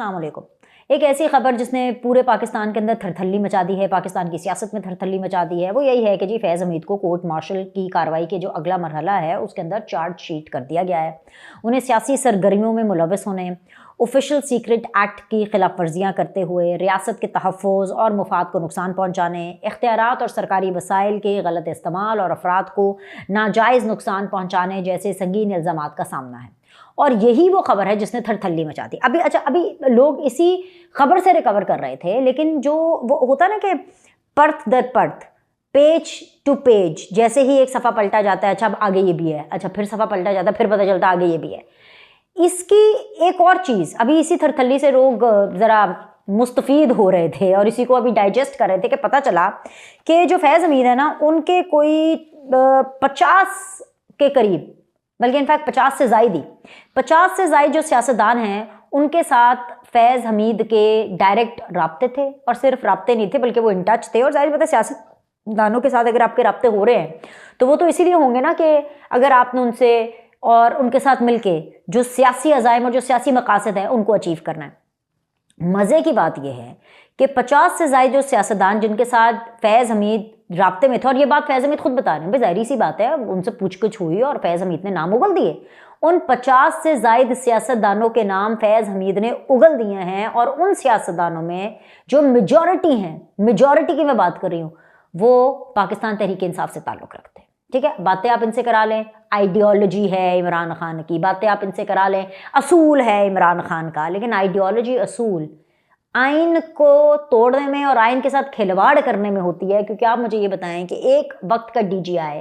अस्सलाम वालेकुम। एक ऐसी खबर जिसने पूरे पाकिस्तान के अंदर थरथल्ली मचा दी है, पाकिस्तान की सियासत में थरथल्ली मचा दी है, वो यही है कि जी फैज़ हमीद को कोर्ट मार्शल की कार्रवाई के जो अगला मरहला है उसके अंदर चार्जशीट कर दिया गया है। उन्हें सियासी सरगर्मियों में मुलव्वस होने, ऑफिशियल सीक्रेट एक्ट की खिलाफ वर्जियाँ करते हुए रियासत के तहफ़्फ़ुज़ और मुफाद को नुकसान पहुँचाने, इख्तियारात और सरकारी वसाइल के गलत इस्तेमाल और अफराद को नाजायज़ नुकसान पहुँचाने जैसे संगीन इल्ज़ामात का सामना है। और यही वो खबर है जिसने थरथल्ली मचा दी। अभी लोग इसी खबर से रिकवर कर रहे थे, लेकिन जो वो होता ना कि पर्थ दर पर्थ, पेज टू पेज, जैसे ही एक सफ़ा पलटा जाता है, अच्छा अब आगे ये भी है, अच्छा फिर सफ़ा पलटा जाता है, फिर पता चलता आगे ये भी है। इसकी एक और चीज़, अभी इसी थरथल्ली से लोग ज़रा मुस्तफ़ीद हो रहे थे और इसी को अभी डाइजेस्ट कर रहे थे कि पता चला कि जो फैज़ हमीद है ना, उनके कोई 50 के करीब, बल्कि इनफैक्ट 50 से ज़ायद ही, 50 से ज़ायद जो सियासतदान हैं उनके साथ फैज़ हमीद के डायरेक्ट राब्ते थे। और सिर्फ राब्ते नहीं थे बल्कि वो इन टच थे। और ज़ाहिर बात है सियासतदानों के साथ अगर आपके राब्ते हो रहे हैं तो वो तो इसीलिए होंगे ना कि अगर आपने उनसे और उनके साथ मिलके जो सियासी अज़ाइम और जो सियासी मकासद है उनको अचीव करना है। मज़े की बात यह है कि 50 से ज़ायद जो सियासतदान जिनके साथ फैज़ हमीद राब्ते में थे, और ये बात फैज़ हमीद खुद बता रहे हैं, भाई ज़ाहिर सी बात है, उनसे पूछगछ हुई और फैज़ हमीद ने नाम उगल दिए। उन 50 से ज़ायद सियासतदानों के नाम फैज़ हमीद ने उगल दिए हैं। और उन सियासतदानों में जो मेजॉरिटी हैं, मेजॉरिटी की मैं बात कर रही हूँ, वो पाकिस्तान तहरीक इंसाफ से ताल्लुक़ रखते हैं। ठीक है, बातें आप इनसे करा लें, आइडियोलॉजी है इमरान खान की, बातें आप इनसे करा लें, असूल है इमरान खान का, लेकिन आइडियोलॉजी, असूल आइन को तोड़ने में और आइन के साथ खिलवाड़ करने में होती है। क्योंकि आप मुझे ये बताएं कि एक वक्त का डीजीआई,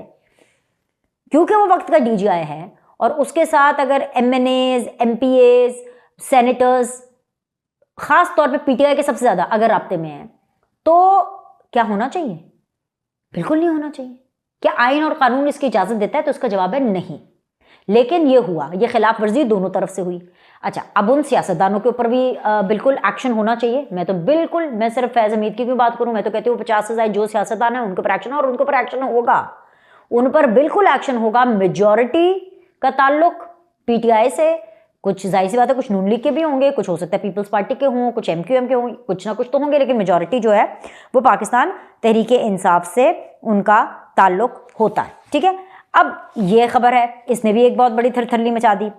क्योंकि वो वक्त का डीजीआई है, और उसके साथ अगर एमएनएज, एमपीएज, सेनेटर्स, खास तौर पे पीटीआई के सबसे ज़्यादा अगर राब्ते में हैं, तो क्या होना चाहिए? बिल्कुल नहीं होना चाहिए। क्या आइन और कानून इसकी इजाज़त देता है? तो उसका जवाब है नहीं। लेकिन ये हुआ, ये खिलाफ वर्जी दोनों तरफ से हुई। अच्छा, अब उन सियासतदानों के ऊपर भी बिल्कुल एक्शन होना चाहिए। मैं सिर्फ फैज़ हमीद की क्यों बात करूं, मैं तो कहती हूँ 50 से ज़ायद जो सियासतदान है उनके ऊपर एक्शन, और उनके ऊपर एक्शन होगा, उन पर बिल्कुल एक्शन होगा। मेजॉरिटी का ताल्लुक पीटीआई से, कुछ जाहिर सी बात है कुछ नून लीग के भी होंगे, कुछ हो सकता है पीपल्स पार्टी के हों, कुछ एमक्यूएम के हों, कुछ ना कुछ तो होंगे, लेकिन मेजॉरिटी जो है वो पाकिस्तान तहरीक इंसाफ से उनका ताल्लुक होता है। ठीक है, अब ये खबर है, इसने भी एक बहुत बड़ी थरथल्ली मचा दी।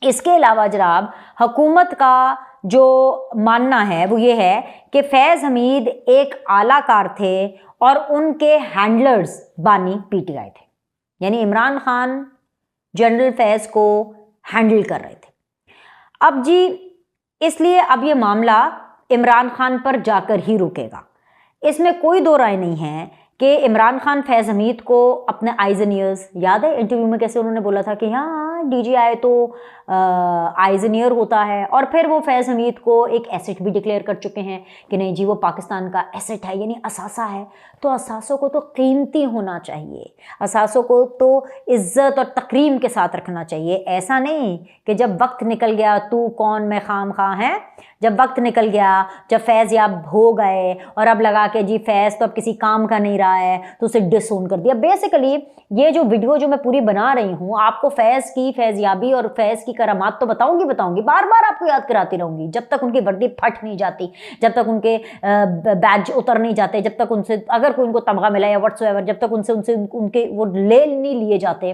इसके अलावा जनाब, हुकूमत का जो मानना है वो ये है कि फैज़ हमीद एक आलाकार थे और उनके हैंडलर्स बानी पीटीआई थे, यानी इमरान खान जनरल फैज़ को हैंडल कर रहे थे। अब जी इसलिए अब ये मामला इमरान खान पर जाकर ही रुकेगा, इसमें कोई दो राय नहीं है कि इमरान खान फैज़ हमीद को अपने आइज़ एंड ईयर्स, याद है इंटरव्यू में कैसे उन्होंने बोला था कि हाँ डीजीआई तो आइज़ एंड ईयर होता है, और फिर वो फैज़ हमीद को एक एसेट भी डिक्लेयर कर चुके हैं कि नहीं जी वो पाकिस्तान का एसेट है, यानी असासा है। तो असासों को तो कीमती होना चाहिए, असासों को तो इज़्ज़त और तकरीम के साथ रखना चाहिए। ऐसा नहीं कि जब वक्त निकल गया तू कौन मैं खाम खा है, जब वक्त निकल गया, जब फैज़ याब हो गए और अब लगा के जी फैज़ तो अब किसी काम का नहीं रहा है तो उसे डिसोन कर दिया। बेसिकली ये जो वीडियो जो मैं पूरी बना रही हूँ, आपको फैज़ की फैज़याबी और फैज़ की करामात तो बताऊंगी, बार बार आपको याद कराती रहूंगी, जब तक उनकी वर्दी फट नहीं जाती, जब तक उनके बैज उतर नहीं जाते, जब तक उनसे अगर कोई उनको तमगा मिला या व्हाट्सएवर, जब तक उनके वो ले नहीं लिए जाते,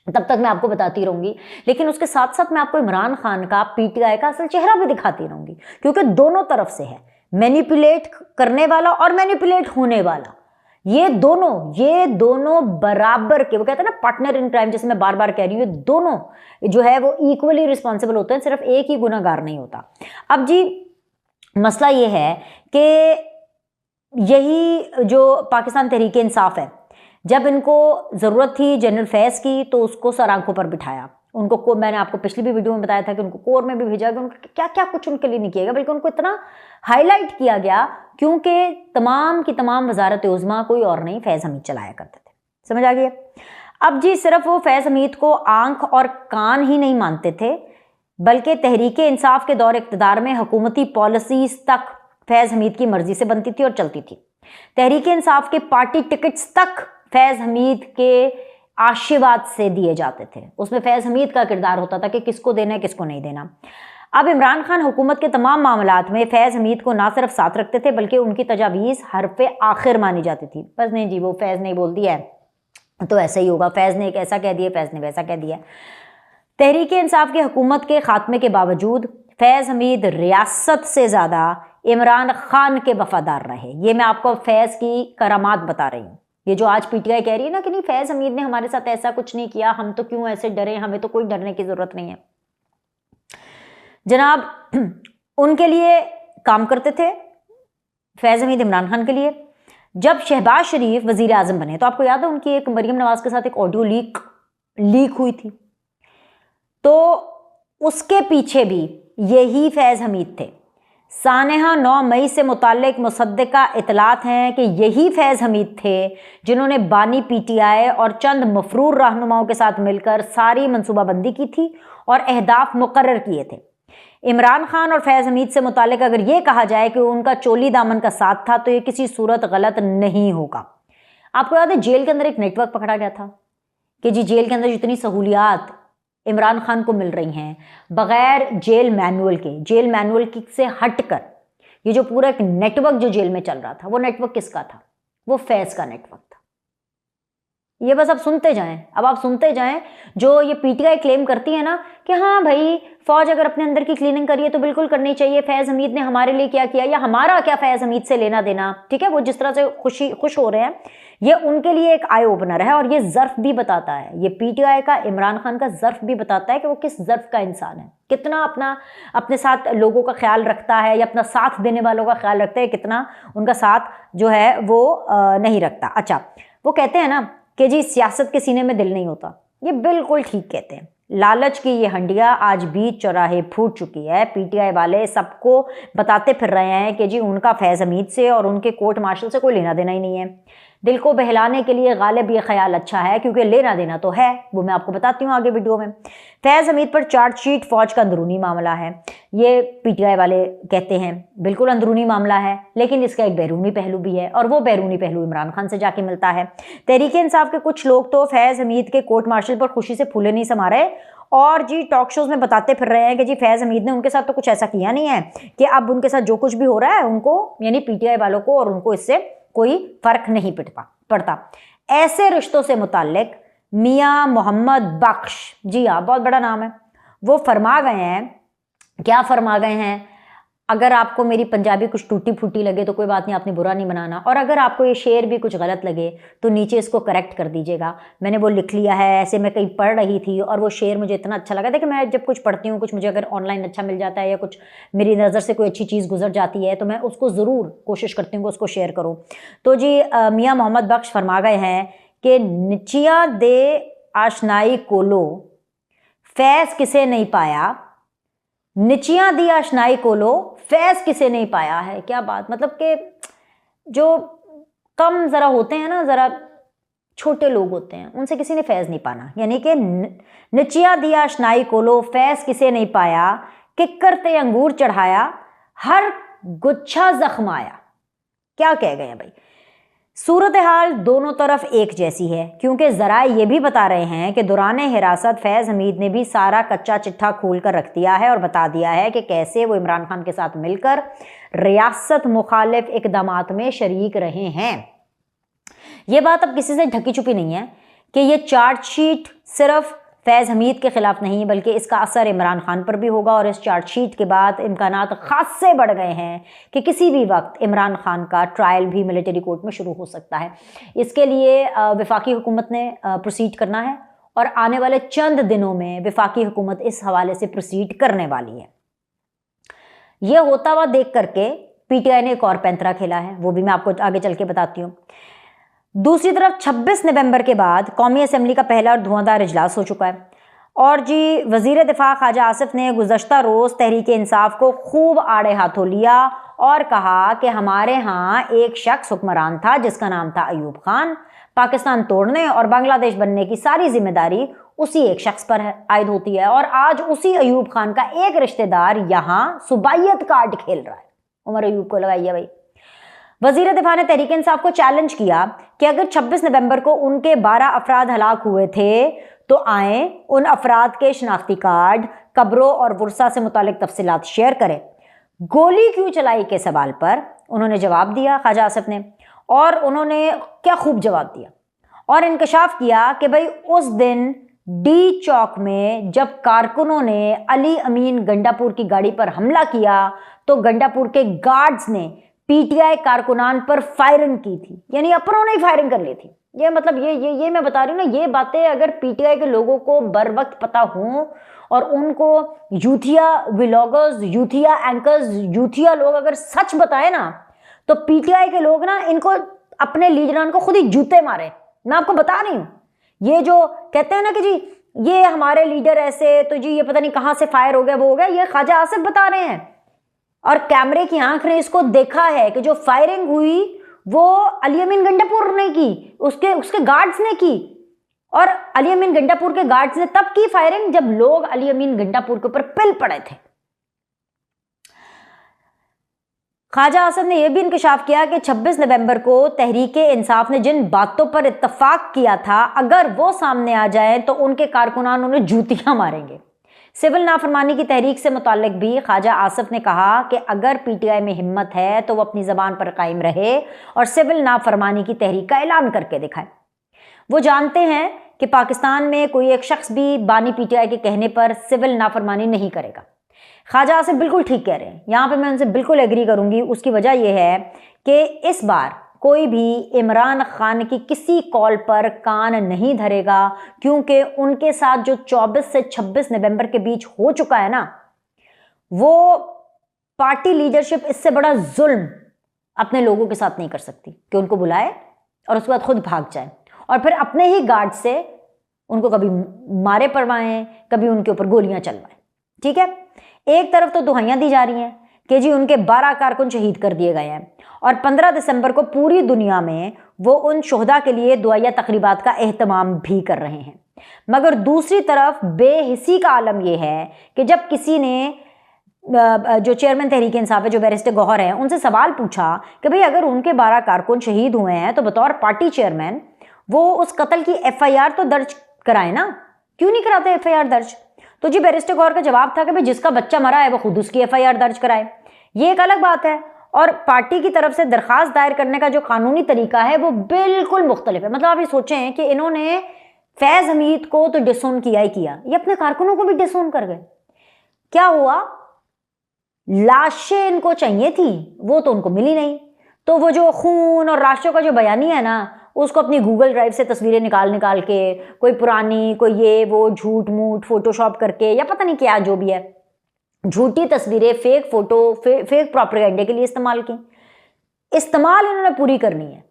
तब तक मैं आपको बताती रहूंगी। लेकिन उसके साथ साथ मैं आपको इमरान खान का, पीटीआई का असल चेहरा भी दिखाती रहूंगी, क्योंकि दोनों तरफ से है, मैनिपुलेट करने वाला और मैनिपुलेट होने वाला। ये दोनों बराबर के, वो कहते हैं ना पार्टनर इन क्राइम, जैसे मैं बार बार कह रही हूँ, ये दोनों जो है वो इक्वली रिस्पॉन्सिबल होते हैं, सिर्फ एक ही गुनाहगार नहीं होता। अब जी मसला ये है कि यही जो पाकिस्तान तहरीक इंसाफ है, जब इनको ज़रूरत थी जनरल फैज़ की तो उसको सर आंखों पर बिठाया, उनको मैंने आपको पिछली भी वीडियो में बताया था कि उनको कोर में भी भेजा गया, उनको क्या क्या कुछ उनके लिए नहीं किया गया, बल्कि उनको इतना हाईलाइट किया गया क्योंकि तमाम की तमाम वजारत उज़्मा कोई और नहीं, फैज़ हमीद चलाया करते थे। समझ आ गया? अब जी सिर्फ वो फैज़ हमीद को आंख और कान ही नहीं मानते थे, बल्कि तहरीक इंसाफ के दौर इक़्तिदार में हुकूमती पॉलिसीज़ तक फैज़ हमीद की मर्जी से बनती थी और चलती थी। तहरीक इंसाफ के पार्टी टिकट्स तक फैज़ हमीद के आशीर्वाद से दिए जाते थे, उसमें फैज़ हमीद का किरदार होता था कि किसको देना है किसको नहीं देना। अब इमरान खान हुकूमत के तमाम मामलात में फैज़ हमीद को ना सिर्फ साथ रखते थे बल्कि उनकी तजावीज़ हरफ़े आखिर मानी जाती थी। बस नहीं जी, वो फैज़ ने बोल दिया है तो ऐसा ही होगा, फैज़ ने एक ऐसा कह दिया, फैज़ ने वैसा कह दिया। तहरीक इंसाफ की हुकूमत के खात्मे के बावजूद फैज़ हमीद रियासत से ज़्यादा इमरान खान के वफादार रहे। ये मैं आपको फैज़ की करामात बता रही हूँ। ये जो आज पीटीआई कह रही है ना कि नहीं फैज़ हमीद ने हमारे साथ ऐसा कुछ नहीं किया, हम तो क्यों ऐसे डरे, हमें तो कोई डरने की ज़रूरत नहीं है। जनाब उनके लिए काम करते थे फैज़ हमीद इमरान खान के लिए। जब शहबाज शरीफ वज़ीर आज़म बने तो आपको याद है उनकी एक मरीम नवाज़ के साथ एक ऑडियो लीक हुई थी, तो उसके पीछे भी यही फैज़ हमीद थे। सानेहा 9 मई से मुताल्लिक मुसद्दिका इतलात हैं कि यही फैज़ हमीद थे जिन्होंने बानी पीटीआई और चंद मफरूर रहनुमाओं के साथ मिलकर सारी मनसूबाबंदी की थी और अहदाफ मुकर्रर किए थे। इमरान खान और फैज़ हमीद से मुताल्लिक अगर ये कहा जाए कि उनका चोली दामन का साथ था तो ये किसी सूरत गलत नहीं होगा। आपको याद है जेल के अंदर एक नेटवर्क पकड़ा गया था कि जी जेल के अंदर जितनी सहूलियात इमरान खान को मिल रही हैं बगैर जेल मैनुअल से हटकर, ये जो पूरा एक नेटवर्क जो जेल में चल रहा था वो नेटवर्क किसका था? वो फैज़ का नेटवर्क था। ये बस आप सुनते जाएं, अब आप सुनते जाएं। जो ये पीटीआई क्लेम करती है ना कि हाँ भाई फौज अगर अपने अंदर की क्लीनिंग करिए तो बिल्कुल करनी चाहिए, फैज़ हमीद ने हमारे लिए क्या किया या हमारा क्या फैज़ हमीद से लेना देना, ठीक है, वो जिस तरह से खुश हो रहे हैं ये उनके लिए एक आई ओपनर है और ये ज़र्फ भी बताता है, ये पीटीआई का इमरान खान का ज़र्फ भी बताता है कि वो किस ज़र्फ का इंसान है, कितना अपने साथ लोगों का ख्याल रखता है या अपना साथ देने वालों का ख्याल रखता है, कितना उनका साथ जो है वो नहीं रखता। अच्छा, वो कहते हैं ना कि जी सियासत के सीने में दिल नहीं होता, ये बिल्कुल ठीक कहते हैं। लालच की ये हंडिया आज बीच चौराहे फूट चुकी है। पीटीआई वाले सबको बताते फिर रहे हैं कि जी उनका फैज़ हमीद से और उनके कोर्ट मार्शल से कोई लेना देना ही नहीं है। दिल को बहलाने के लिए गालिब ये ख्याल अच्छा है क्योंकि लेना देना तो है, वो मैं आपको बताती हूँ आगे वीडियो में। फैज़ हमीद पर चार्जशीट फौज का अंदरूनी मामला है, ये पीटीआई वाले कहते हैं बिल्कुल अंदरूनी मामला है, लेकिन इसका एक बैरूनी पहलू भी है और वो बैरूनी पहलू इमरान खान से जाके मिलता है। तहरीक इंसाफ के कुछ लोग तो फैज़ हमीद के कोर्ट मार्शल पर खुशी से फूले नहीं समा रहे और जी टॉक शोज में बताते फिर रहे हैं कि जी फैज़ हमीद ने उनके साथ तो कुछ ऐसा किया नहीं है कि अब उनके साथ जो कुछ भी हो रहा है उनको यानी पीटीआई वालों को और उनको इससे कोई फर्क नहीं पड़ता। ऐसे रिश्तों से मुताल्लिक मियां मोहम्मद बख्श, जी हाँ बहुत बड़ा नाम है, वो फरमा गए हैं, क्या फरमा गए हैं, अगर आपको मेरी पंजाबी कुछ टूटी फूटी लगे तो कोई बात नहीं, आपने बुरा नहीं बनाना, और अगर आपको ये शेर भी कुछ गलत लगे तो नीचे इसको करेक्ट कर दीजिएगा। मैंने वो लिख लिया है, ऐसे मैं कहीं पढ़ रही थी और वो शेर मुझे इतना अच्छा लगा था कि मैं जब कुछ पढ़ती हूँ, कुछ मुझे अगर ऑनलाइन अच्छा मिल जाता है या कुछ मेरी नज़र से कोई अच्छी चीज़ गुजर जाती है तो मैं उसको ज़रूर कोशिश करती हूँ कि उसको शेयर करूँ। तो जी मियाँ मोहम्मद बख्श फरमा गए हैं कि निचिया दे आशनाई कोलो फैज़ किसे नहीं पाया, निचिया दी आशनाई कोलो फैज़ किसे नहीं पाया है। क्या बात, मतलब कि जो कम ज़रा होते हैं ना, ज़रा छोटे लोग होते हैं, उनसे किसी ने फैज़ नहीं पाना, यानी कि निचिया दी आशनाई कोलो फैज़ किसे नहीं पाया, किक्कर ते अंगूर चढ़ाया हर गुच्छा जख्माया। क्या कह गए हैं भाई, सूरत हाल दोनों तरफ एक जैसी है क्योंकि ज़रा ये भी बता रहे हैं कि दौरान हिरासत फैज़ हमीद ने भी सारा कच्चा चिट्ठा खोल कर रख दिया है और बता दिया है कि कैसे वो इमरान खान के साथ मिलकर रियासत मुखालिफ इकदामात में शरीक रहे हैं। ये बात अब किसी से ढकी छुपी नहीं है कि ये चार्जशीट सिर्फ फैज़ हमीद के ख़िलाफ़ नहीं बल्कि इसका असर इमरान खान पर भी होगा और इस चार्जशीट के बाद इम्कानात खासे बढ़ गए हैं कि किसी भी वक्त इमरान खान का ट्रायल भी मिलिट्री कोर्ट में शुरू हो सकता है। इसके लिए वफाकी हुकूमत ने प्रोसीड करना है और आने वाले चंद दिनों में वफाकी हुकूमत इस हवाले से प्रोसीड करने वाली है। यह होता हुआ देख करके पीटीआई ने एक और पैंतरा खेला है, वो भी मैं आपको आगे चल के बताती हूँ। दूसरी तरफ 26 नवंबर के बाद कौमी असम्बली का पहला और धुआंधार इजलास हो चुका है और जी वज़ीर दिफा ख्वाजा आसिफ ने गुज़श्ता रोज़ तहरीक इंसाफ को खूब आड़े हाथों लिया और कहा कि हमारे यहाँ एक शख्स हुक्मरान था जिसका नाम था अयूब खान, पाकिस्तान तोड़ने और बांग्लादेश बनने की सारी जिम्मेदारी उसी एक शख्स पर आयद होती है और आज उसी अयूब खान का एक रिश्तेदार यहाँ सुबाइयत कार्ड खेल रहा है। उमर अयूब को लगाइए भाई। वज़ीर दिफा ने तहरीक इंसाफ को चैलेंज किया कि अगर 26 नवंबर को उनके 12 अफराद हलाक हुए थे तो आए उन अफराद के शनाख्ती कार्ड, कब्रों और वर्सा से मुतालिक तफसीलात शेयर करें। गोली क्यों चलाई के सवाल पर उन्होंने जवाब दिया ख्वाजा आसिफ ने, और उन्होंने क्या खूब जवाब दिया और इंकशाफ किया कि भाई उस दिन डी चौक में जब कारकुनों ने अली अमीन गंडापुर की गाड़ी पर हमला किया तो गंडापुर के गार्ड्स ने पीटीआई कारकुनान पर फायरिंग की थी, यानी अपनों ने ही फायरिंग कर ली थी। ये मतलब ये मैं बता रही हूँ ना, ये बातें अगर पीटीआई के लोगों को बर वक्त पता हों और उनको यूथिया व्लॉगर्स, यूथिया एंकर्स, यूथिया लोग अगर सच बताए ना, तो पीटीआई के लोग ना इनको अपने लीडरान को खुद ही जूते मारे। मैं आपको बता रही हूँ, ये जो कहते हैं ना कि जी ये हमारे लीडर ऐसे, तो जी ये पता नहीं कहाँ से फायर हो गया, वो हो गया, ये ख्वाजा आसिफ बता रहे हैं और कैमरे की आंख ने इसको देखा है कि जो फायरिंग हुई वो अली अमीन गंडापुर ने की, उसके गार्ड्स ने की। और अली अमीन गंडापुर के गार्ड्स ने तब की फायरिंग जब लोग अली अमीन गंडापुर के ऊपर पिल पड़े थे। ख्वाजा आसिफ ने यह भी इंकशाफ किया कि 26 नवंबर को तहरीके इंसाफ ने जिन बातों पर इत्तफाक किया था, अगर वो सामने आ जाए तो उनके कारकुनान उन्हें जूतियां मारेंगे। सिविल नाफरमानी की तहरीक से मुताल्लिक भी ख्वाजा आसिफ ने कहा कि अगर पीटीआई में हिम्मत है तो वो अपनी ज़बान पर कायम रहे और सिविल नाफरमानी की तहरीक का ऐलान करके दिखाए। वो जानते हैं कि पाकिस्तान में कोई एक शख्स भी बानी पीटीआई के कहने पर सिविल नाफरमानी नहीं करेगा। ख्वाजा आसिफ बिल्कुल ठीक कह रहे हैं, यहाँ पे मैं उनसे बिल्कुल एग्री करूंगी। उसकी वजह यह है कि इस बार कोई भी इमरान खान की किसी कॉल पर कान नहीं धरेगा, क्योंकि उनके साथ जो 24 से 26 नवंबर के बीच हो चुका है ना, वो पार्टी लीडरशिप इससे बड़ा जुल्म अपने लोगों के साथ नहीं कर सकती कि उनको बुलाए और उसके बाद खुद भाग जाए और फिर अपने ही गार्ड से उनको कभी मारे पड़वाएं, कभी उनके ऊपर गोलियां चलवाएं। ठीक है, एक तरफ तो दुहाइयां दी जा रही हैं कि जी उनके 12 कारकुन शहीद कर दिए गए हैं और 15 दिसंबर को पूरी दुनिया में वो उन शोहदा के लिए दुआया तकरीबात का एहतमाम भी कर रहे हैं, मगर दूसरी तरफ बेहिसी का आलम यह है कि जब किसी ने जो चेयरमैन तहरीक इंसाफ है, जो बैरिस्टर गौहर हैं, उनसे सवाल पूछा कि भाई अगर उनके 12 कारकुन शहीद हुए हैं तो बतौर पार्टी चेयरमैन वो उस कत्ल की एफआईआर तो दर्ज कराए ना, क्यों नहीं कराते एफआईआर दर्ज? तो जी बैरिस्टर गौहर का जवाब था कि भाई जिसका बच्चा मरा है वो खुद उसकी एफआईआर दर्ज कराए। ये एक अलग बात है और पार्टी की तरफ से दरखास्त दायर करने का जो कानूनी तरीका है वो बिल्कुल मुख्तलिफ है। मतलब आप ये सोचें कि इन्होंने फैज हमीद को तो डिसोन किया ही किया, ये अपने कारकुनों को भी डिसोन कर गए। क्या हुआ? लाशें इनको चाहिए थी, वो तो उनको मिली नहीं, तो वो जो खून और लाशों का जो बयानी है ना, उसको अपनी गूगल ड्राइव से तस्वीरें निकाल के कोई पुरानी, कोई ये वो झूठ मूठ फोटोशॉप करके या पता नहीं क्या जो भी है, झूठी तस्वीरें, फेक फोटो, फेक प्रोपेगेंडे के लिए इस्तेमाल की। इस्तेमाल इन्होंने पूरी करनी है,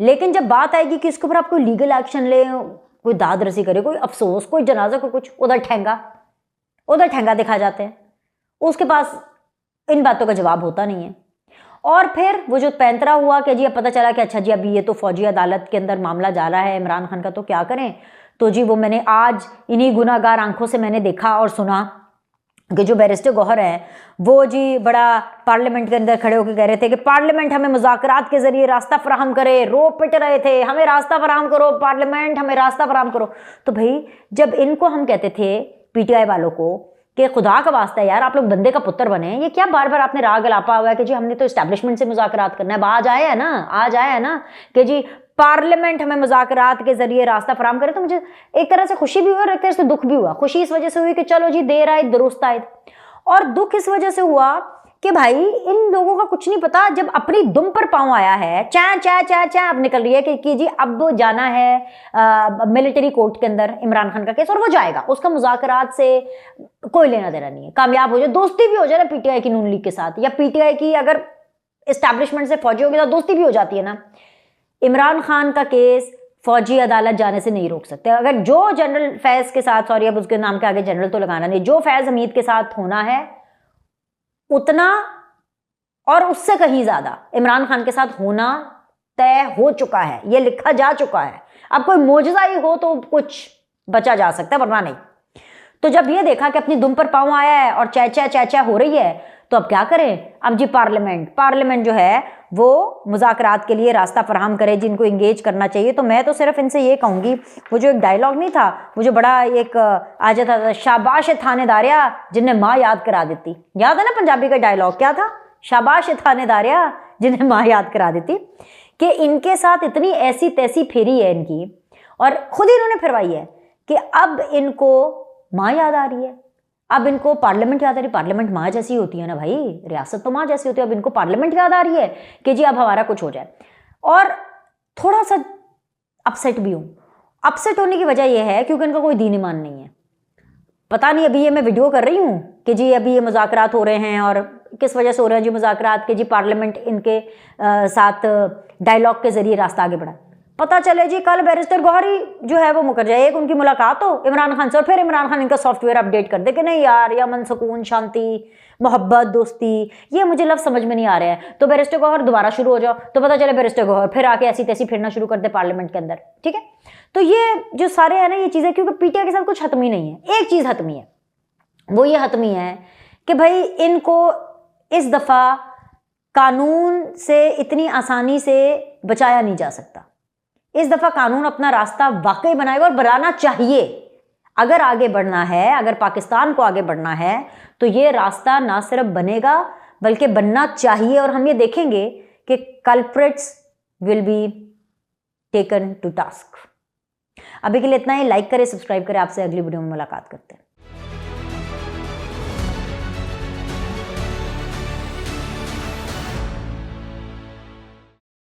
लेकिन जब बात आएगी कि इसके ऊपर आप कोई लीगल एक्शन ले, कोई दाद रसी करे, कोई अफसोस, कोई जनाजा, को कुछ, उधर ठेंगा दिखा जाते हैं। उसके पास इन बातों का जवाब होता नहीं है। और फिर वो जो पैंतरा हुआ कि जी अब पता चला कि अच्छा जी अभी ये तो फौजी अदालत के अंदर मामला जा रहा है इमरान खान का, तो क्या करें? तो जी वो मैंने आज इन्हीं गुनाहगार आंखों से मैंने देखा और सुना कि जो बैरिस्टर गौहर हैं वो जी बड़ा पार्लियामेंट के अंदर खड़े होकर कह रहे थे कि पार्लियामेंट हमें मुज़ाकरात के जरिए रास्ता फराहम करे, रो पिट रहे थे, हमें रास्ता फराहम करो, पार्लियामेंट हमें रास्ता फराहम करो। तो भाई जब इनको हम कहते थे पीटीआई वालों को कि खुदा का वास्ता है यार आप लोग बंदे का पुत्र बने, ये क्या बार बार आपने राग अलापा हुआ है कि जी हमने तो इस्टेब्लिशमेंट से मुज़ाकरात करना है। आज आया है ना कि जी पार्लियामेंट हमें मुज़ाकरात के जरिए रास्ता फराहम करे। तो मुझे एक तरह से खुशी भी हुई और एक तरह से दुख भी हुआ। खुशी इस वजह से हुई कि चलो जी देर आए दुरुस्त आए, और दुख इस वजह से हुआ कि भाई इन लोगों का कुछ नहीं पता, जब अपनी दुम पर पांव आया है, चा अब निकल रही है कि जी अब जाना है मिलिट्री कोर्ट के अंदर इमरान खान का केस, और वो जाएगा, उसका मुज़ाकरात से कोई लेना देना नहीं है, कामयाब हो जाए, दोस्ती भी हो जाए ना पीटीआई की नून लीग के साथ, या पीटीआई की अगर एस्टैब्लिशमेंट से फौजियों के साथ दोस्ती भी हो जाती है ना, इमरान खान का केस फौजी अदालत जाने से नहीं रोक सकते। अगर जो जनरल फैज के साथ, सॉरी अब उसके नाम के आगे जनरल तो लगाना नहीं, जो फैज हमीद के साथ होना है उतना और उससे कहीं ज्यादा इमरान खान के साथ होना तय हो चुका है, ये लिखा जा चुका है। अब कोई मोजज़ा ही हो तो कुछ बचा जा सकता है, वरना नहीं। तो जब ये देखा कि अपनी दुम पर पांव आया है और चैचा हो रही है, तो अब क्या करें? अब जी पार्लियामेंट जो है वो मुज़ाकरात के लिए रास्ता फराहम करे, जिनको इंगेज करना चाहिए। तो मैं तो सिर्फ इनसे ये कहूँगी, वो जो एक डायलॉग नहीं था, वो जो बड़ा एक आ जाता था, शाबाश थानेदारिया जिन्हें माँ याद करा देती। याद है ना पंजाबी का डायलॉग क्या था? शाबाश थानेदारिया जिन्हें माँ याद करा देती। कि इनके साथ इतनी ऐसी तैसी फेरी है इनकी, और खुद ही इन्होंने फिरवाई है कि अब इनको माँ याद आ रही है, अब इनको पार्लियामेंट याद आ रही है। पार्लियामेंट माँ जैसी होती है ना भाई, रियासत तो माँ जैसी होती है। अब इनको पार्लियामेंट याद आ रही है कि जी अब हमारा कुछ हो जाए। और थोड़ा सा अपसेट भी हूँ। अपसेट होने की वजह यह है क्योंकि इनका कोई दीन ईमान नहीं है। पता नहीं, अभी ये मैं वीडियो कर रही हूँ कि जी अभी ये मुज़ाकरात हो रहे हैं, और किस वजह से हो रहे हैं जी मुज़ाकरात के, जी पार्लियामेंट इनके साथ डायलॉग के ज़रिए रास्ता आगे बढ़ा। पता चले जी कल बैरिस्टर गौहरी जो है वो मुकर जाए, एक उनकी मुलाकात हो इमरान खान से, और फिर इमरान खान इनका सॉफ्टवेयर अपडेट कर दे कि नहीं यार, या अमन सुकून शांति मोहब्बत दोस्ती, ये मुझे लफ्ज़ समझ में नहीं आ रहे हैं। तो बैरिस्टर गौहर दोबारा शुरू हो जाओ, तो पता चले बैरिस्टर गौहर फिर आके ऐसी तैसी फिरना शुरू कर दे पार्लियामेंट के अंदर। ठीक है, तो ये जो सारे हैं ना ये चीज़ें, क्योंकि पीटीआई के साथ कुछ हतमी नहीं है। एक चीज़ हतमी है, वो ये हतमी है कि भाई इनको इस दफ़ा कानून से इतनी आसानी से बचाया नहीं जा सकता। इस दफ़ा कानून अपना रास्ता वाकई बनाएगा, और बनाना चाहिए। अगर आगे बढ़ना है, अगर पाकिस्तान को आगे बढ़ना है, तो ये रास्ता ना सिर्फ बनेगा बल्कि बनना चाहिए। और हम ये देखेंगे कि culprits will be taken to task. अभी के लिए इतना ही। लाइक करें, सब्सक्राइब करें। आपसे अगली वीडियो में मुलाकात करते हैं।